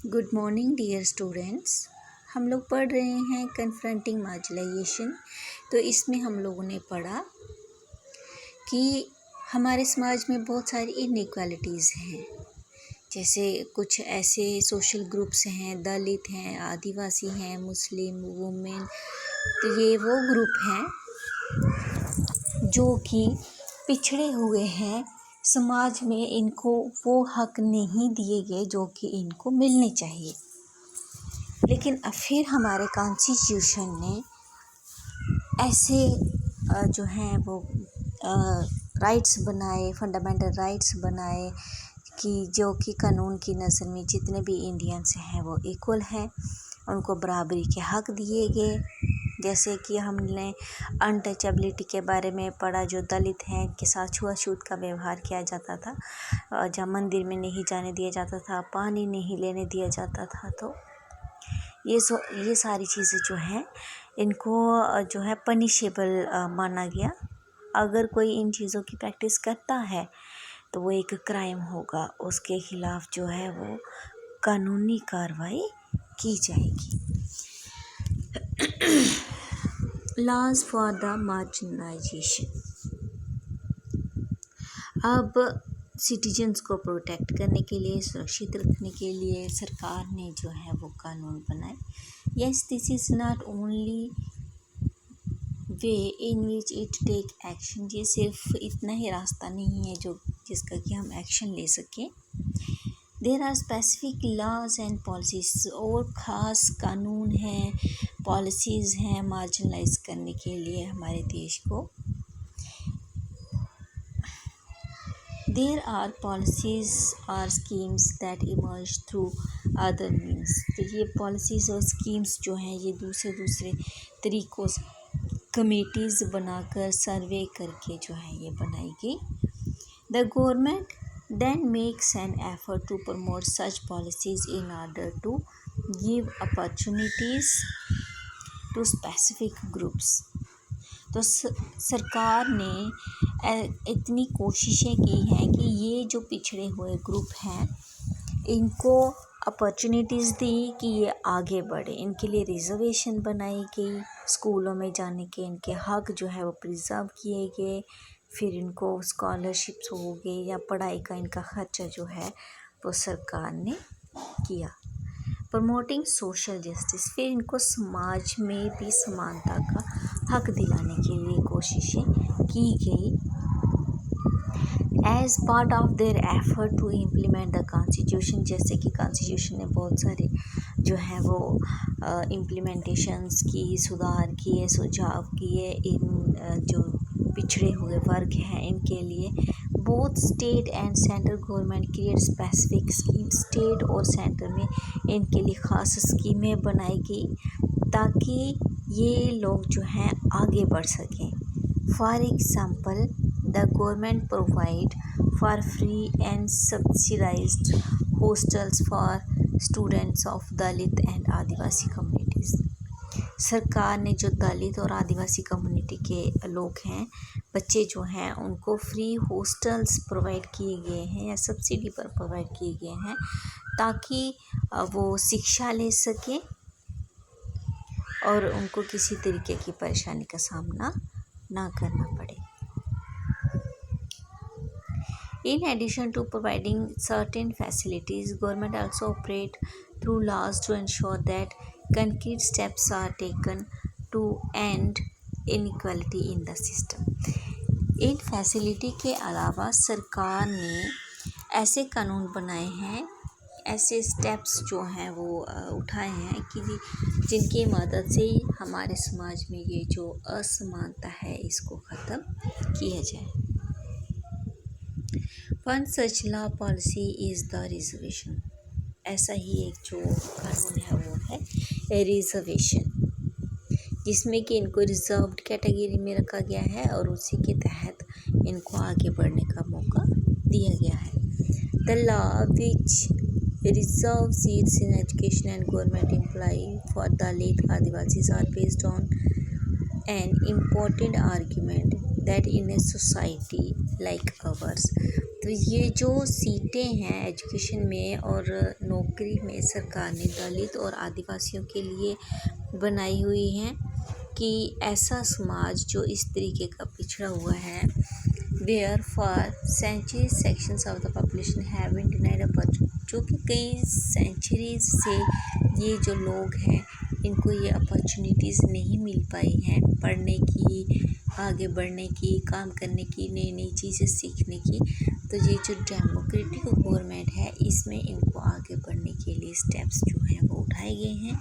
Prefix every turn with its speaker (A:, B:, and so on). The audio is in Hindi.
A: Good morning dear students. हम लोग पढ़ रहे हैं कन्फ्रंटिंग मार्जिनाइजेशन। तो इसमें हम लोगों ने पढ़ा कि हमारे समाज में बहुत सारी इनइक्वालिटीज़ हैं। जैसे कुछ ऐसे सोशल ग्रुप्स हैं, दलित हैं, आदिवासी हैं, मुस्लिम, वुमेन। तो ये वो ग्रुप हैं जो कि पिछड़े हुए हैं। समाज में इनको वो हक नहीं दिए गए जो कि इनको मिलने चाहिए। लेकिन अब फिर हमारे कॉन्स्टिट्यूशन ने ऐसे जो हैं वो राइट्स बनाए, फंडामेंटल राइट्स बनाए कि जो कि कानून की नज़र में जितने भी इंडियंस हैं वो इक्वल हैं, उनको बराबरी के हक दिए गए। जैसे कि हमने अनटचेबिलिटी के बारे में पढ़ा, जो दलित हैं के साथ छुआछूत का व्यवहार किया जाता था, जहाँ मंदिर में नहीं जाने दिया जाता था, पानी नहीं लेने दिया जाता था। तो ये सारी चीज़ें जो हैं इनको जो है पनिशेबल माना गया। अगर कोई इन चीज़ों की प्रैक्टिस करता है तो वो एक क्राइम होगा, उसके खिलाफ जो है वो कानूनी कार्रवाई की जाएगी। Laws for the marginalization. अब सिटीजन्स को प्रोटेक्ट करने के लिए, सुरक्षित रखने के लिए सरकार ने जो है वो कानून बनाए। Yes, this is not only way in which it take action. ये सिर्फ इतना ही रास्ता नहीं है जिसका कि हम एक्शन ले सकें। There are specific laws and policies, और ख़ास कानून हैं, पॉलिसीज़ हैं मार्जिनलाइज करने के लिए हमारे देश को। There are policies or schemes that emerge through other means। तो ये पॉलिसीज़ और स्कीम्स जो हैं ये दूसरे तरीक़ों से कमेटीज़ बनाकर सर्वे करके जो है ये बनाई गई। The government then makes an effort to promote such policies in order to give opportunities to specific groups। तो सरकार ने इतनी कोशिशें की हैं कि ये जो पिछड़े हुए ग्रुप हैं इनको अपॉर्चुनिटीज़ दी कि ये आगे बढ़े। इनके लिए रिजर्वेशन बनाई गई, स्कूलों में जाने के इनके हक जो है वो प्रिजर्व किए गए। फिर इनको स्कॉलरशिप्स हो गए या पढ़ाई का इनका खर्चा जो है वो सरकार ने किया। प्रमोटिंग सोशल जस्टिस, फिर इनको समाज में भी समानता का हक दिलाने के लिए कोशिशें की गई। As part of their effort to implement the constitution, जैसे कि कॉन्स्टिट्यूशन ने बहुत सारे जो है वो इम्प्लीमेंटेशंस की, सुधार किए, सुझाव किए इन जो पिछड़े हुए वर्ग हैं इनके लिए। Both state and central government create specific scheme, state और सेंटर में इनके लिए ख़ास स्कीमें बनाई गई ताकि ये लोग जो हैं आगे बढ़ सकें। For example, the government provide for free and subsidised hostels for students of Dalit and Adivasi communities. सरकार ने जो दलित और आदिवासी कम्युनिटी के लोग हैं, बच्चे जो हैं, उनको फ्री हॉस्टल्स प्रोवाइड किए गए हैं या सब्सिडी पर प्रोवाइड किए गए हैं ताकि वो शिक्षा ले सकें और उनको किसी तरीके की परेशानी का सामना ना करना पड़े। In addition to providing certain facilities, government also operate through laws to ensure that concrete steps are taken to end inequality in the system। In facility के अलावा सरकार ने ऐसे कानून बनाए हैं, ऐसे स्टेप्स जो हैं वो उठाए हैं कि जिनकी मदद से हमारे समाज में ये जो असमानता है इसको ख़त्म किया जाए। One such law policy is the reservation. ऐसा ही एक जो कानून है वो है रिजर्वेशन, जिसमें कि इनको रिजर्व्ड कैटेगरी में रखा गया है और उसी के तहत इनको आगे बढ़ने का मौका दिया गया है। The law which reserve seats in education and government employ for Dalit Adivasis are based on an important argument that in a society like ours, तो तो ये जो सीटें हैं एजुकेशन में और नौकरी में सरकार ने दलित और आदिवासियों के लिए बनाई हुई हैं कि ऐसा समाज जो इस तरीके का पिछड़ा हुआ है, where for century sections of the population have been denied opportunity, जो कि कई सेंचुरीज से ये जो लोग हैं इनको ये अपॉर्चुनिटीज़ नहीं मिल पाई हैं पढ़ने की, आगे बढ़ने की, काम करने की, नई नई चीज़ें सीखने की। तो ये जो डेमोक्रेटिक गवर्नमेंट है इसमें इनको आगे बढ़ने के लिए स्टेप्स जो हैं वो उठाए गए हैं।